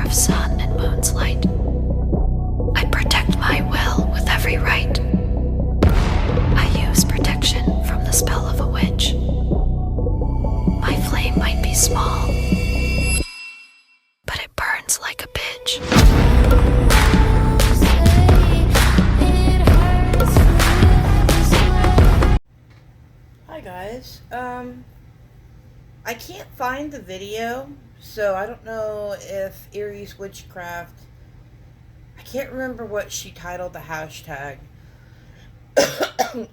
of sun and moon's light. I protect my will with every right. I use protection from the spell of a witch. My flame might be small, but it burns like a bitch. Hi guys, I can't find the video, so I don't know if Erie's Witchcraft, I can't remember what she titled the hashtag.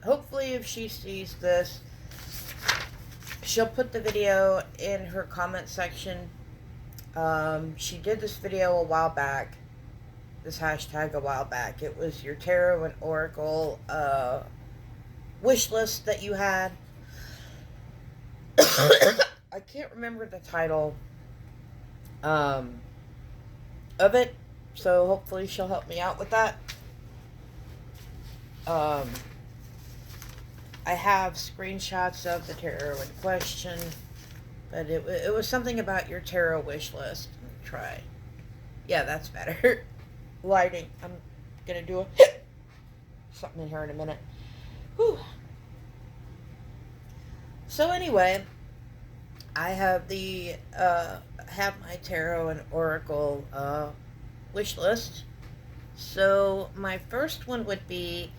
Hopefully if she sees this, she'll put the video in her comment section. She did this video a while back, this hashtag a while back. It was your tarot and oracle, wish list that you had. I can't remember the title of it, so hopefully she'll help me out with that. I have screenshots of the tarot in question, but it was something about your tarot wish list. Let me try. Yeah, that's better. Lighting. I'm gonna do something in here in a minute. Whew. So anyway, I have have my tarot and oracle wish list. So my first one would be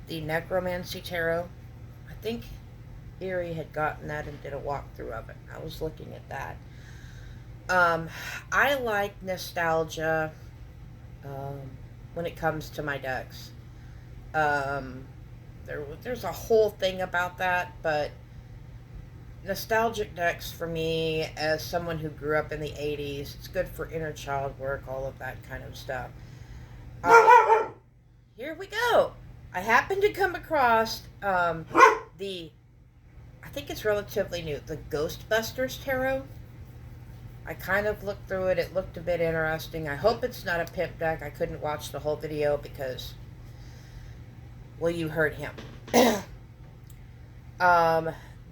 the Necromancy Tarot. I think Erie had gotten that and did a walkthrough of it. I was looking at that. I like nostalgia when it comes to my decks. There's a whole thing about that, but nostalgic decks for me, as someone who grew up in the 80s, it's good for inner child work, all of that kind of stuff. Here we go. I happened to come across the, I think it's relatively new, the Ghostbusters Tarot. I kind of looked through it. It looked a bit interesting. I hope it's not a pimp deck. I couldn't watch the whole video because, well, you heard him.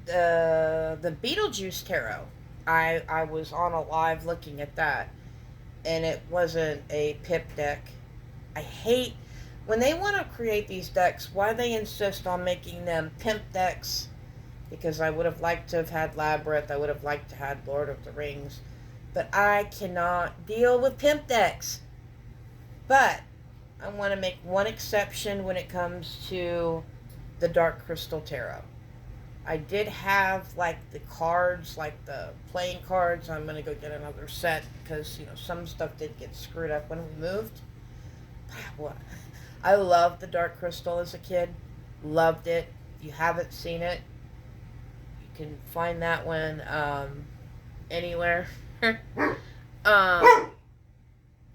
The Beetlejuice Tarot. I was on a live looking at that, and it wasn't a pip deck. I hate when they want to create these decks, why they insist on making them pimp decks, because I would have liked to have had Labyrinth, I would have liked to have had Lord of the Rings, but I cannot deal with pimp decks. But I want to make one exception when it comes to the Dark Crystal Tarot. I did have like the cards, like the playing cards. I'm going to go get another set because, some stuff did get screwed up when we moved. What? I loved the Dark Crystal as a kid. Loved it. If you haven't seen it, you can find that one anywhere.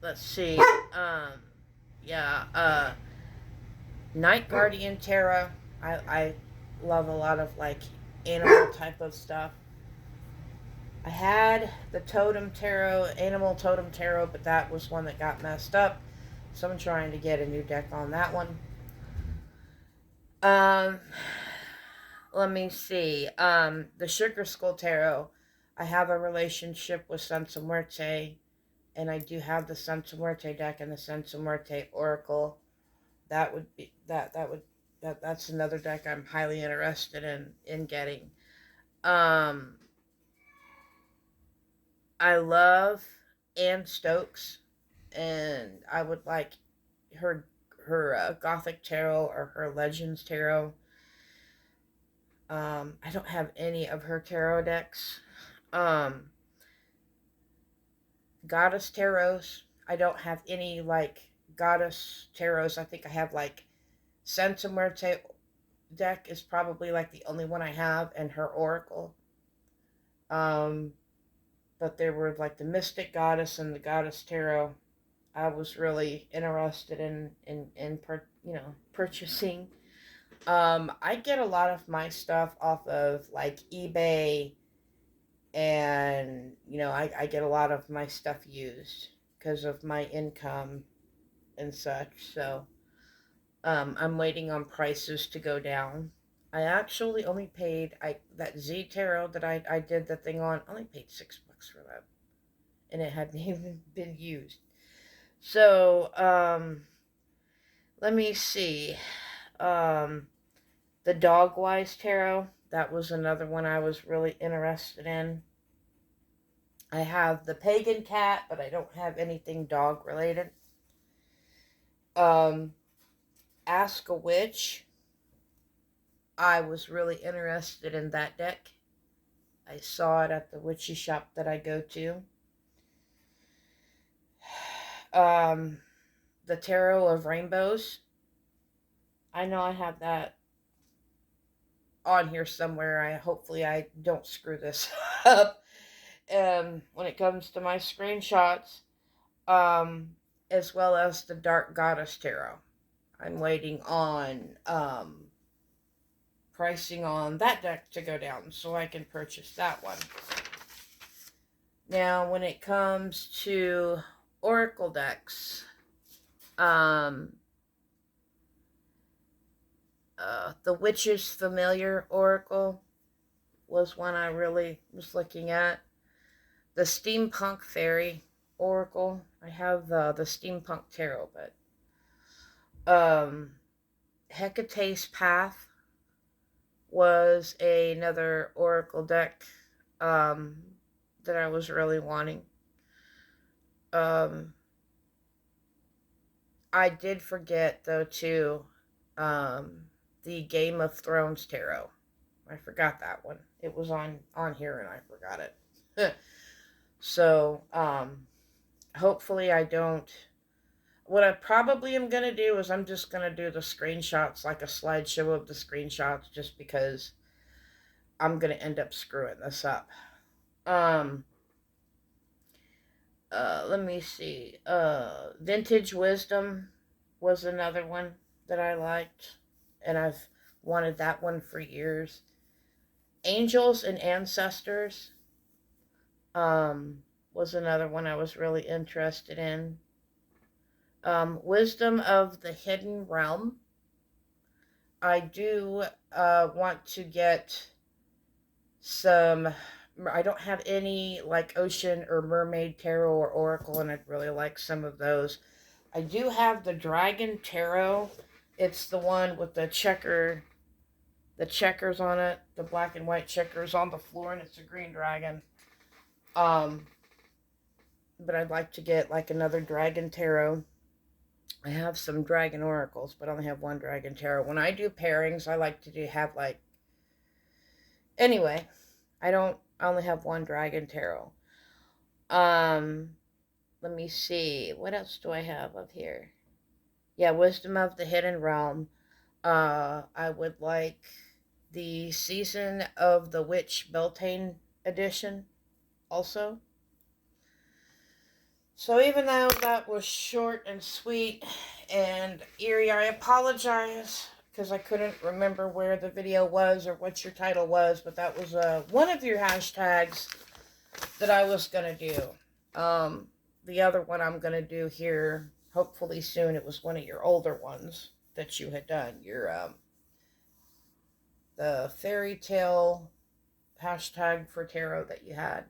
Let's see. Night Guardian Tarot. I love a lot of like animal type of stuff. I had the Totem Tarot, Animal Totem Tarot, but that was one that got messed up. So I'm trying to get a new deck on that one. Let me see. The Sugar Skull Tarot. I have a relationship with Sansa Muerte, and I do have the Sansa Muerte deck and the Sansa Muerte Oracle. That would be that's another deck I'm highly interested in getting. I love Anne Stokes, and I would like her Gothic Tarot or her Legends Tarot. I don't have any of her tarot decks. Goddess Tarots. I don't have any like Goddess Tarots. I think I have like Sansa Muerte deck is probably like the only one I have, and her Oracle. Um, but there were like the Mystic Goddess and the Goddess Tarot. I was really interested in purchasing. I get a lot of my stuff off of like eBay, and I get a lot of my stuff used because of my income and such. So I'm waiting on prices to go down. I actually only paid that Z Tarot that I did the thing on. Only paid $6 for that. and it hadn't even been used. So, let me see. Um, the Dogwise Tarot, that was another one I was really interested in. I have the Pagan Cat, but I don't have anything dog related. Um, Ask a Witch. I was really interested in that deck. I saw it at the witchy shop that I go to. The Tarot of Rainbows. I know I have that on here somewhere. Hopefully I don't screw this up. When it comes to my screenshots, as well as the Dark Goddess Tarot. I'm waiting on pricing on that deck to go down so I can purchase that one. Now, when it comes to Oracle decks, the Witch's Familiar Oracle was one I really was looking at. The Steampunk Fairy Oracle. I have the Steampunk Tarot, but Hecate's Path was another oracle deck that I was really wanting. I did forget, though, too, the Game of Thrones Tarot. I forgot that one. It was on here and I forgot it. So, hopefully I don't... What I probably am going to do is I'm just going to do the screenshots, like a slideshow of the screenshots, just because I'm going to end up screwing this up. Let me see. Vintage Wisdom was another one that I liked, and I've wanted that one for years. Angels and Ancestors was another one I was really interested in. Wisdom of the Hidden Realm. I do want to get some... I don't have any like ocean or mermaid tarot or oracle, and I'd really like some of those. I do have the Dragon Tarot. It's the one with the checkers on it, the black and white checkers on the floor, and it's a green dragon. But I'd like to get like another Dragon Tarot. I have some Dragon Oracles, but I only have one Dragon Tarot. When I do pairings, I like to have like... Anyway, I only have one Dragon Tarot. Let me see. What else do I have up here? Yeah, Wisdom of the Hidden Realm. I would like the Season of the Witch Beltane edition also. So even though that was short and sweet and eerie, I apologize because I couldn't remember where the video was or what your title was, but that was one of your hashtags that I was going to do. The other one I'm going to do here, hopefully soon, it was one of your older ones that you had done. The fairy tale hashtag for tarot that you had.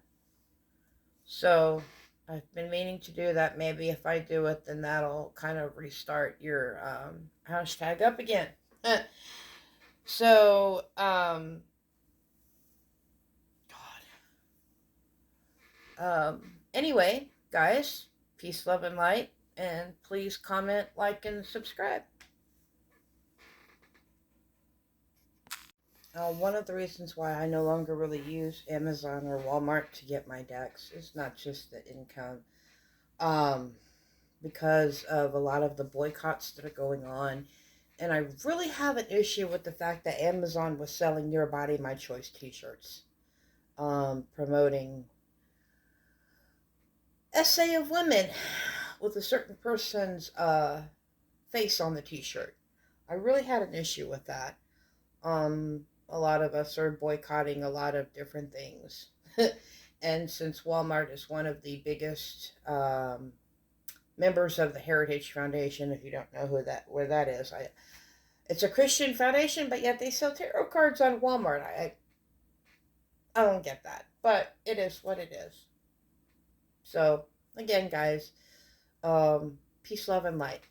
So I've been meaning to do that. Maybe if I do it, then that'll kind of restart your hashtag up again. So, anyway, guys, peace, love, and light, and please comment, like, and subscribe. One of the reasons why I no longer really use Amazon or Walmart to get my decks is not just the income, because of a lot of the boycotts that are going on. And I really have an issue with the fact that Amazon was selling Your Body, My Choice t-shirts, promoting essay of women with a certain person's face on the t-shirt. I really had an issue with that. A lot of us are boycotting a lot of different things. And since Walmart is one of the biggest members of the Heritage Foundation, if you don't know where that is, it's a Christian foundation, but yet they sell tarot cards on Walmart. I don't get that, but it is what it is. So again, guys, peace, love, and light.